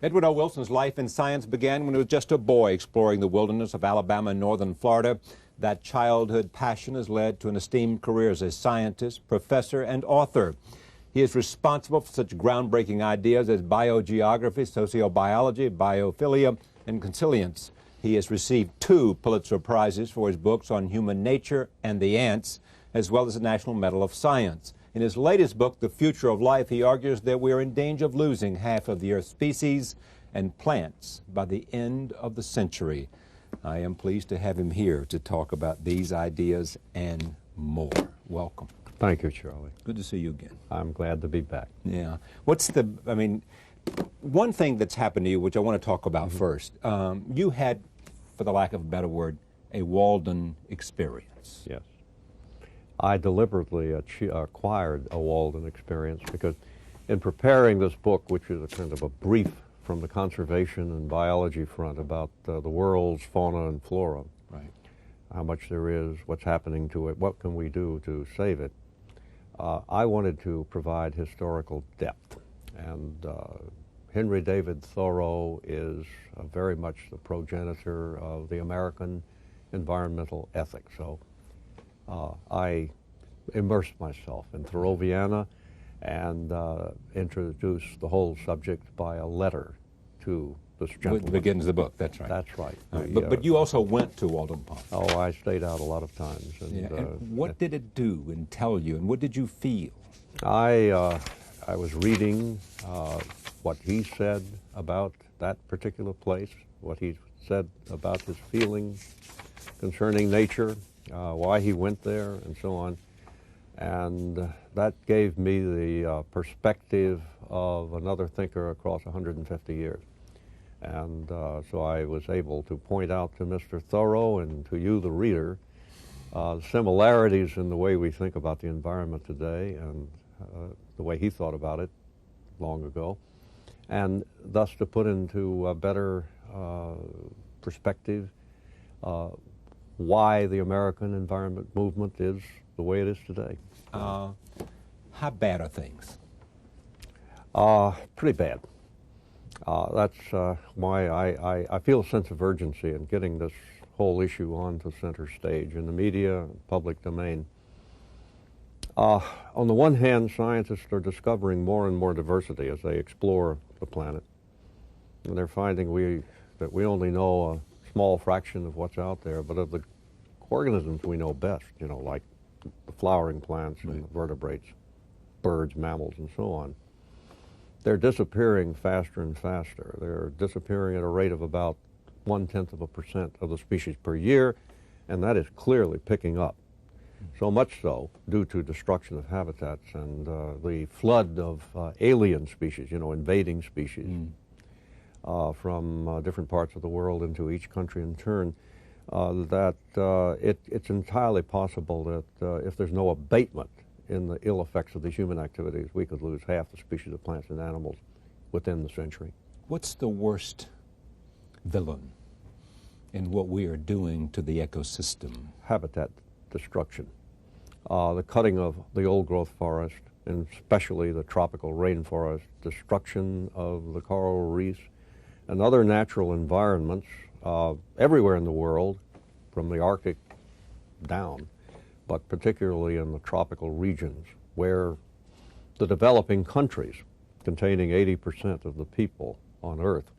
Edward O. Wilson's life in science began when he was just a boy exploring the wilderness of Alabama and northern Florida. That childhood passion has led to an esteemed career as a scientist, professor, and author. He is responsible for such groundbreaking ideas as biogeography, sociobiology, biophilia, and consilience. He has received 2 Pulitzer Prizes for his books on human nature and the ants, as well as the National Medal of Science. In his latest book, The Future of Life, he argues that we are in danger of losing half of the Earth's species and plants by the end of the century. I am pleased to have him here to talk about these ideas and more. Welcome. Thank you, Charlie. Good to see you again. I'm glad to be back. Yeah. One thing that's happened to you, which I want to talk about first, you had, for the lack of a better word, a Walden experience. Yes. I deliberately acquired a Walden experience because in preparing this book, which is a kind of a brief from the conservation and biology front about the world's fauna and flora, right, how much there is, what's happening to it, what can we do to save it, I wanted to provide historical depth. And Henry David Thoreau is very much the progenitor of the American environmental ethic. So I immersed myself in Thoreauviana and introduced the whole subject by a letter to this gentleman. Which begins the book, that's right. That's right. But you also went to Walden Pond. Oh, I stayed out a lot of times. And what did it do and tell you, and what did you feel? I was reading what he said about that particular place, what he said about his feelings concerning nature, why he went there, and so on. And that gave me the perspective of another thinker across 150 years. And so I was able to point out to Mr. Thoreau and to you, the reader, similarities in the way we think about the environment today and the way he thought about it long ago, and thus to put into a better perspective why the American environment movement is the way it is today. How bad are things? Pretty bad. That's why I feel a sense of urgency in getting this whole issue onto center stage in the media and public domain. On the one hand, scientists are discovering more and more diversity as they explore the planet. And they're finding that we only know a small fraction of what's out there, but of the organisms we know best, you know, like the flowering plants and the vertebrates, birds, mammals, and so on. They're disappearing faster and faster. They're disappearing at a rate of about 0.1% of the species per year, and that is clearly picking up. So much so due to destruction of habitats and the flood of alien species, you know, invading species from different parts of the world into each country in turn, that it's entirely possible that if there's no abatement in the ill effects of these human activities, we could lose half the species of plants and animals within the century. What's the worst villain in what we are doing to the ecosystem? Habitat destruction. The cutting of the old-growth forest, and especially the tropical rainforest, destruction of the coral reefs, and other natural environments everywhere in the world, from the Arctic down, but particularly in the tropical regions, where the developing countries, containing 80% of the people on Earth,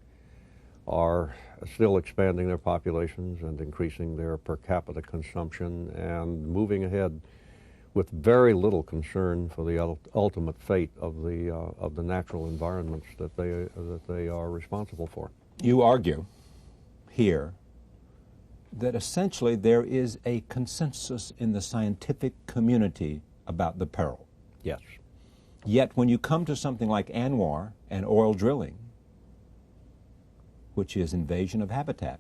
are still expanding their populations and increasing their per capita consumption and moving ahead with very little concern for the ultimate fate of the natural environments that they are responsible for. You argue here that essentially there is a consensus in the scientific community about the peril. Yes. Yet when you come to something like ANWR and oil drilling, which is invasion of habitat,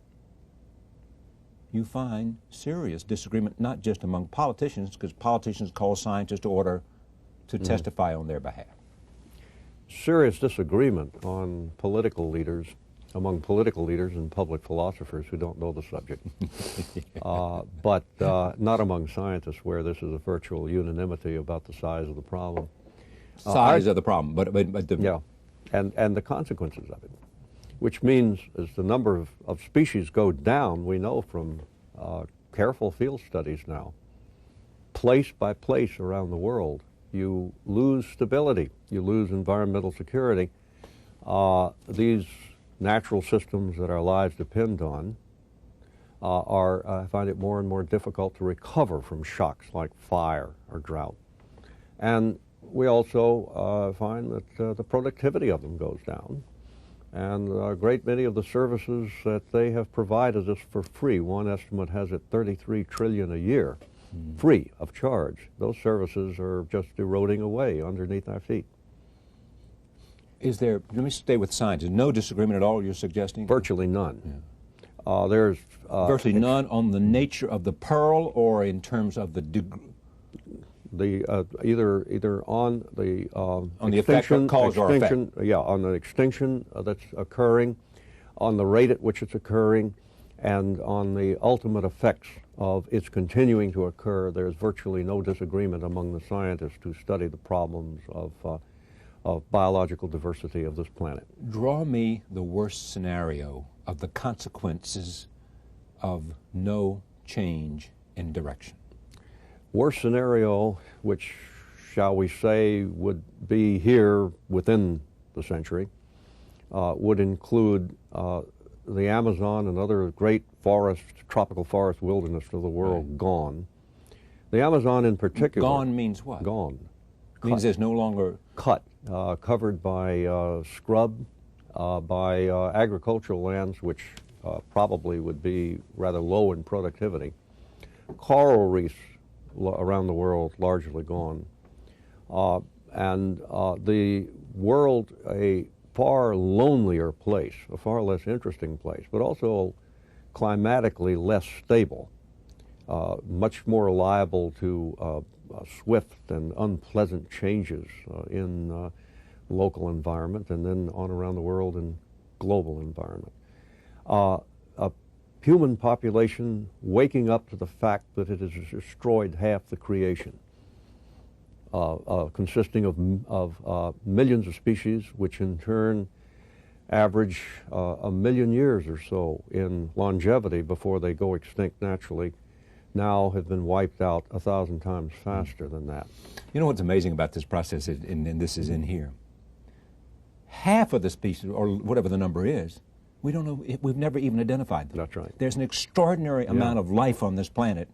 you find serious disagreement, not just among politicians, because politicians call scientists to order to testify on their behalf. Serious disagreement on political leaders, among political leaders and public philosophers who don't know the subject, but not among scientists, where this is a virtual unanimity about the size of the problem. Size of the problem, but yeah, and the consequences of it. which means as the number of species go down, we know from careful field studies now, place by place around the world, you lose stability, you lose environmental security. These natural systems that our lives depend on I find it more and more difficult to recover from shocks like fire or drought. And we also find that the productivity of them goes down. And a great many of the services that they have provided us for free, one estimate has it 33 trillion a year, free of charge. Those services are just eroding away underneath our feet. Is there, let me stay with science, is no disagreement at all you're suggesting? Virtually none. Yeah. There's virtually none on the nature of the pearl or in terms of the either on the on the effect of cause or effect. Yeah, on the extinction that's occurring, on the rate at which it's occurring, and on the ultimate effects of its continuing to occur. There's virtually no disagreement among the scientists who study the problems of biological diversity of this planet. Draw me the worst scenario of the consequences of no change in direction. Worst scenario, which shall we say would be here within the century, would include the Amazon and other great forest, tropical forest wilderness of the world gone. The Amazon in particular. Gone means what? Gone. Means there's no longer... Cut, covered by scrub, by agricultural lands, which probably would be rather low in productivity. Coral reefs around the world largely gone. And the world a far lonelier place, a far less interesting place, but also climatically less stable, much more liable to swift and unpleasant changes in local environment and then on around the world in global environment. A human population waking up to the fact that it has destroyed half the creation, consisting of millions of species, which in turn average 1 million years or so in longevity before they go extinct naturally, now have been wiped out 1,000 times faster than that. You know what's amazing about this process, and this is in here? Half of the species, or whatever the number is, we don't know, we've never even identified them. That's right. There's an extraordinary amount of life on this planet.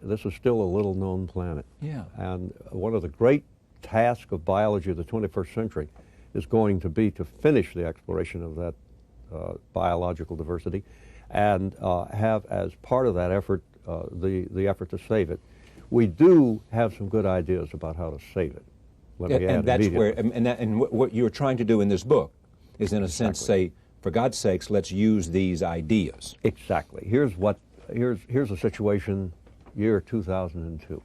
This is still a little known planet. Yeah. And one of the great tasks of biology of the 21st century is going to be to finish the exploration of that biological diversity and have as part of that effort the effort to save it. We do have some good ideas about how to save it. Let me add and that's where, immediately. and what you're trying to do in this book is, in a sense, say, for God's sakes, let's use these ideas. Exactly. Here's a situation, year 2002.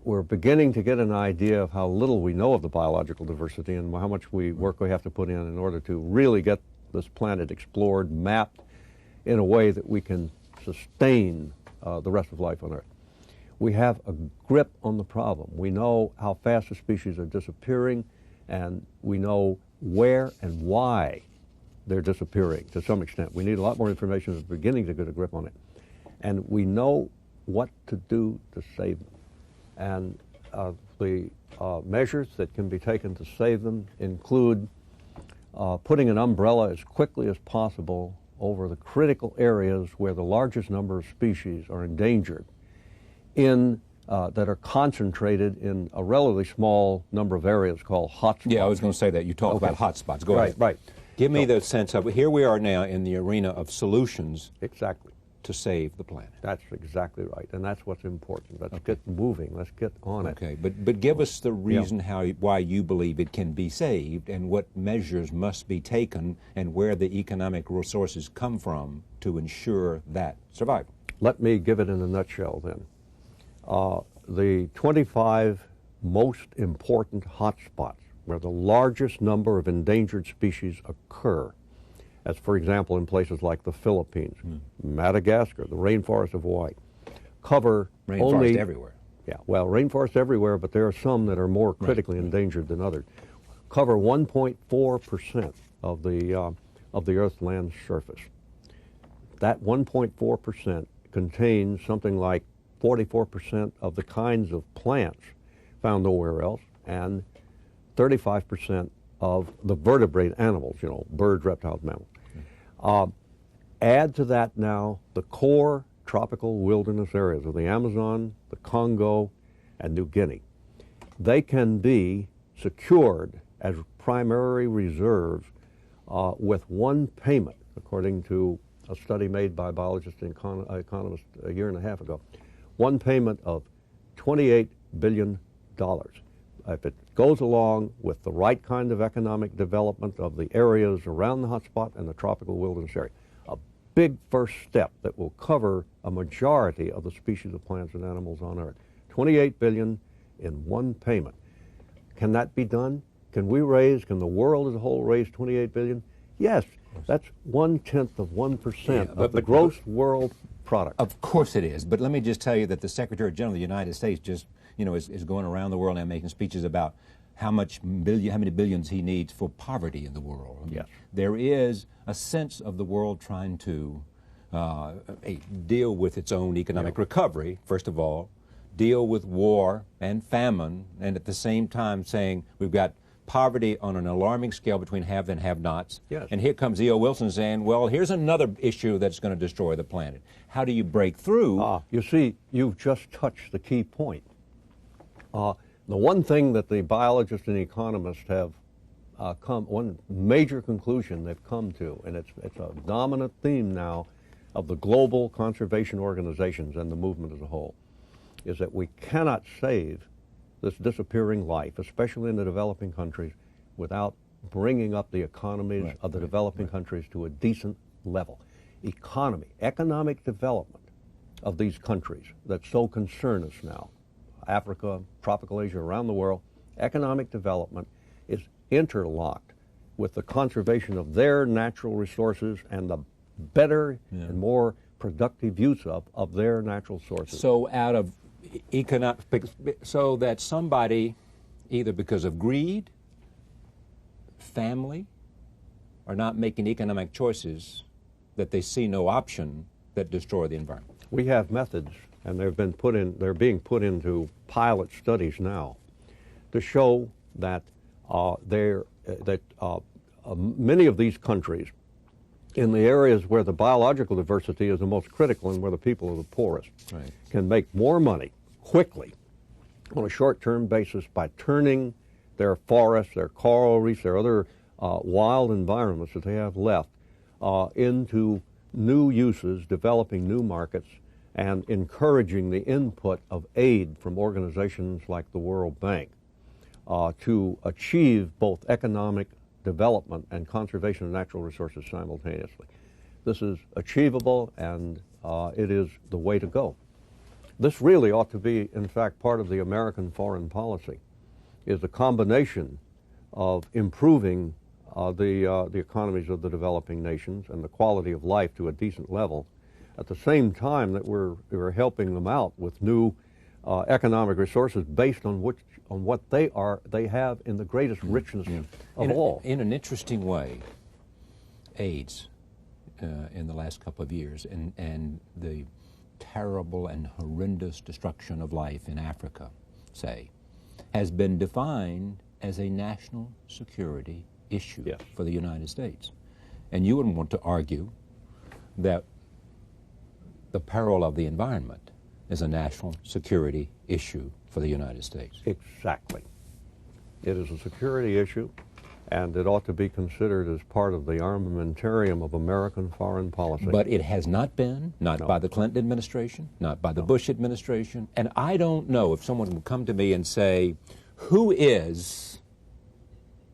We're beginning to get an idea of how little we know of the biological diversity and how much work we have to put in order to really get this planet explored, mapped in a way that we can sustain the rest of life on Earth. We have a grip on the problem. We know how fast the species are disappearing, and we know where and why they're disappearing to some extent. We need a lot more information at the beginning to get a grip on it. And we know what to do to save them. And the measures that can be taken to save them include putting an umbrella as quickly as possible over the critical areas where the largest number of species are endangered that are concentrated in a relatively small number of areas called hotspots. Yeah, I was going to say that. You talk about hotspots. Go ahead. Right. Give me the sense of, here we are now in the arena of solutions. Exactly. To save the planet. That's exactly right, and that's what's important. Let's get moving. Let's get on it. Okay, but give us the reason why you believe it can be saved, and what measures must be taken, and where the economic resources come from to ensure that survival. Let me give it in a nutshell then. The 25 most important hotspots where the largest number of endangered species occur, as for example in places like the Philippines, Madagascar, the rainforest of Hawaii, cover rainforest everywhere. Yeah, well, rainforest everywhere, but there are some that are more critically endangered than others. cover 1.4% of the Earth's land surface. That 1.4% contains something like 44% of the kinds of plants found nowhere else, and 35% of the vertebrate animals, you know, birds, reptiles, mammals. Add to that now the core tropical wilderness areas of the Amazon, the Congo, and New Guinea. They can be secured as primary reserves with one payment, according to a study made by biologists and economists a year and a half ago, one payment of $28 billion. If it goes along with the right kind of economic development of the areas around the hotspot and the tropical wilderness area, a big first step that will cover a majority of the species of plants and animals on Earth. 28 billion in one payment. Can that be done? Can the world as a whole raise 28 billion? Yes, that's 1/10 of 1% of the gross world product. Of course it is, but let me just tell you that the Secretary General of the United States just, you know, is going around the world and making speeches about how many billions he needs for poverty in the world. I mean, yes. There is a sense of the world trying to deal with its own economic recovery, first of all, deal with war and famine, and at the same time saying we've got poverty on an alarming scale between have and have-nots. Yes. And here comes E.O. Wilson saying, well, here's another issue that's going to destroy the planet. How do you break through? You see, you've just touched the key point. The one thing that the biologists and economists have one major conclusion they've come to, and it's a dominant theme now of the global conservation organizations and the movement as a whole, is that we cannot save this disappearing life, especially in the developing countries, without bringing up the economies of the developing countries to a decent level. Economic development of these countries that so concern us now, Africa, tropical Asia, around the world, economic development is interlocked with the conservation of their natural resources and the better and more productive use of their natural sources. So out of so that somebody, either because of greed, family, are not making economic choices that they see no option that destroy the environment. We have methods, and they're being put into pilot studies now to show that many of these countries, in the areas where the biological diversity is the most critical and where the people are the poorest, can make more money quickly on a short-term basis by turning their forests, their coral reefs, their other wild environments that they have left into new uses, developing new markets, and encouraging the input of aid from organizations like the World Bank to achieve both economic development and conservation of natural resources simultaneously. This is achievable, and it is the way to go. This really ought to be, in fact, part of the American foreign policy, is a combination of improving the economies of the developing nations and the quality of life to a decent level, at the same time that we're helping them out with new economic resources based on what they have in the greatest richness of all. In an interesting way, AIDS in the last couple of years and the terrible and horrendous destruction of life in Africa, say, has been defined as a national security issue for the United States. And you wouldn't want to argue that the peril of the environment is a national security issue for the United States. Exactly. It is a security issue, and it ought to be considered as part of the armamentarium of American foreign policy. But it has not been, not by the Clinton administration, not by the Bush administration, and I don't know if someone will come to me and say, who is,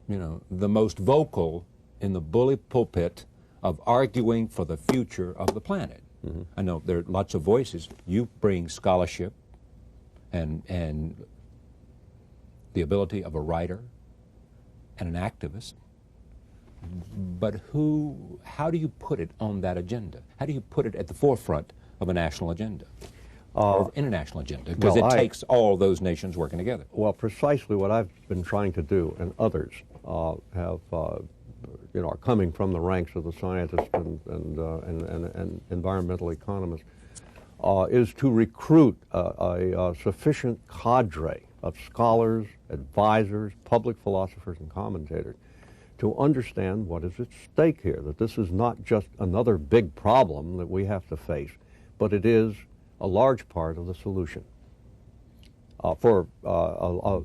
the most vocal in the bully pulpit of arguing for the future of the planet. I know there are lots of voices. You bring scholarship and the ability of a writer and an activist, but how do you put it on that agenda? How do you put it at the forefront of a national agenda? or international agenda? Because it takes all those nations working together. Well, precisely what I've been trying to do, and others have, are coming from the ranks of the scientists and environmental economists, is to recruit a sufficient cadre of scholars, advisors, public philosophers, and commentators to understand what is at stake here, that this is not just another big problem that we have to face, but it is a large part of the solution for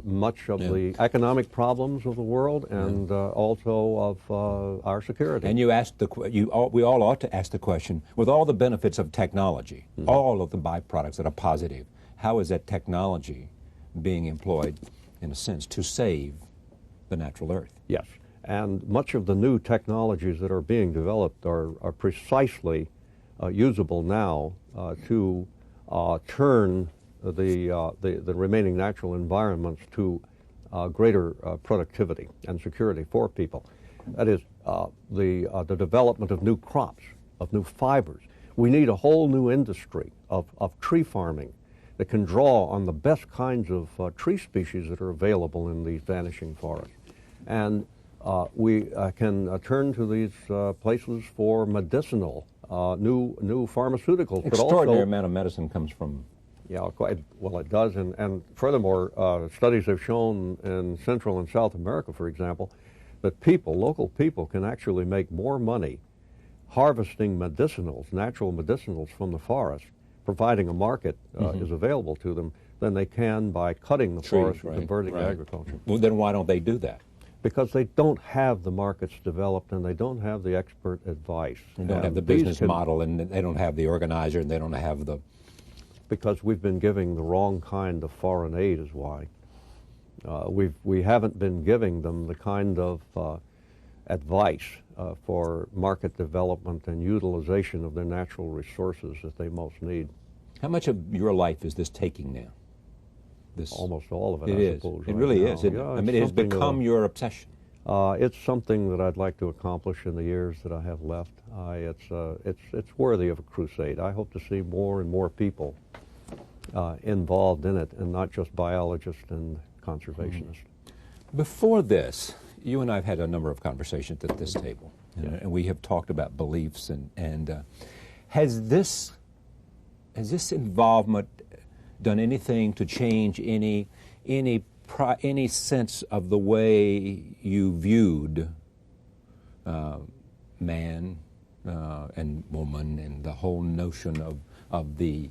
much of the economic problems of the world and also of our security. And you asked we all ought to ask the question, with all the benefits of technology, all of the byproducts that are positive, how is that technology being employed, in a sense, to save the natural earth? Yes, and much of the new technologies that are being developed are precisely usable now to turn the remaining natural environments to greater productivity and security for people. That is, the development of new crops, of new fibers. We need a whole new industry of tree farming that can draw on the best kinds of tree species that are available in these vanishing forests. And we can turn to these places for medicinal, new pharmaceuticals. Extraordinary amount of medicine comes from. Yeah, quite, well, it does. And furthermore, studies have shown in Central and South America, for example, that local people can actually make more money harvesting natural medicinals from the forest, providing a market is available to them, than they can by cutting the forest and converting to agriculture. Well, then why don't they do that? Because they don't have the markets developed and they don't have the expert advice. They don't have the business model, and they don't have the organizer, and they don't have the... Because we've been giving the wrong kind of foreign aid is why. We haven't been giving them the kind of advice for market development and utilization of their natural resources that they most need. How much of your life is this taking now? Almost all of it, I suppose. It really is. I mean, it has become your obsession. It's something that I'd like to accomplish in the years that I have left. It's worthy of a crusade. I hope to see more and more people involved in it, and not just biologists and conservationists. Before this, you and I have had a number of conversations at this table, and we have talked about beliefs. And has this involvement done anything to change any sense of the way you viewed man and woman, and the whole notion of the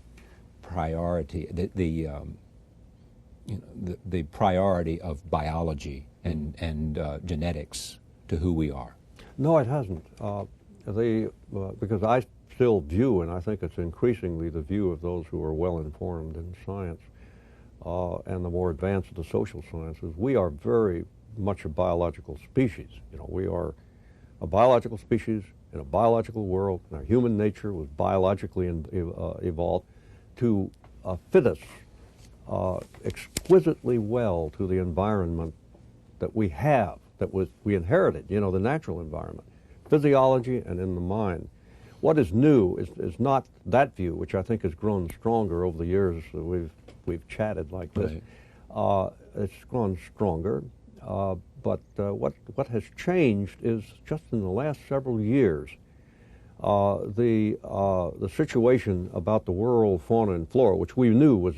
priority, the priority of biology and genetics to who we are? No, it hasn't. Because I still view, and I think it's increasingly the view of those who are well informed in science and the more advanced of the social sciences, we are very much a biological species. We are a biological species in a biological world, and our human nature was biologically evolved to fit us exquisitely well to the environment that we have, we inherited, the natural environment, physiology and in the mind. What is new is not that view, which I think has grown stronger over the years that we've chatted like this. Right. It's grown stronger, but what has changed is just in the last several years, the situation about the world fauna and flora, which we knew was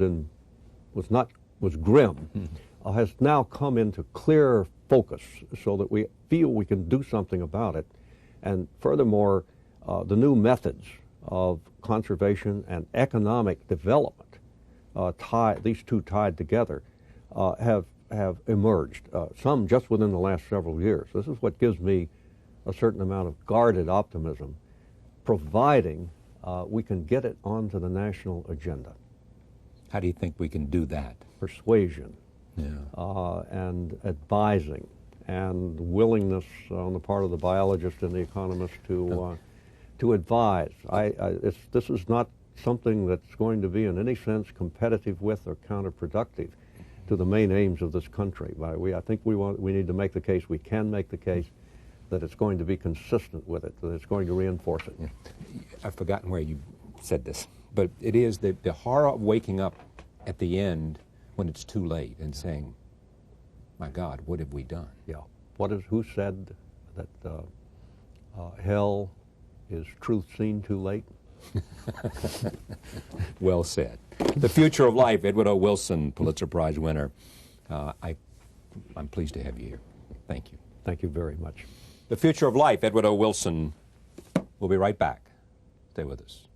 grim, has now come into clear focus, so that we feel we can do something about it. And furthermore, the new methods of conservation and economic development, these two tied together, have emerged, some just within the last several years. This is what gives me a certain amount of guarded optimism, providing we can get it onto the national agenda. How do you think we can do that? Persuasion, and advising, and willingness on the part of the biologist and the economist to advise. This is not something that's going to be in any sense competitive with or counterproductive to the main aims of this country. I think we need to make the case, we can make the case, that it's going to be consistent with it, that it's going to reinforce it. I've forgotten where you said this, But it is the horror of waking up at the end when it's too late and saying, my God, what have we done? Yeah. Who said that hell is truth seen too late? Well said. The Future of Life, Edward O. Wilson, Pulitzer Prize winner. I'm pleased to have you here. Thank you. Thank you very much. The Future of Life, Edward O. Wilson. We'll be right back. Stay with us.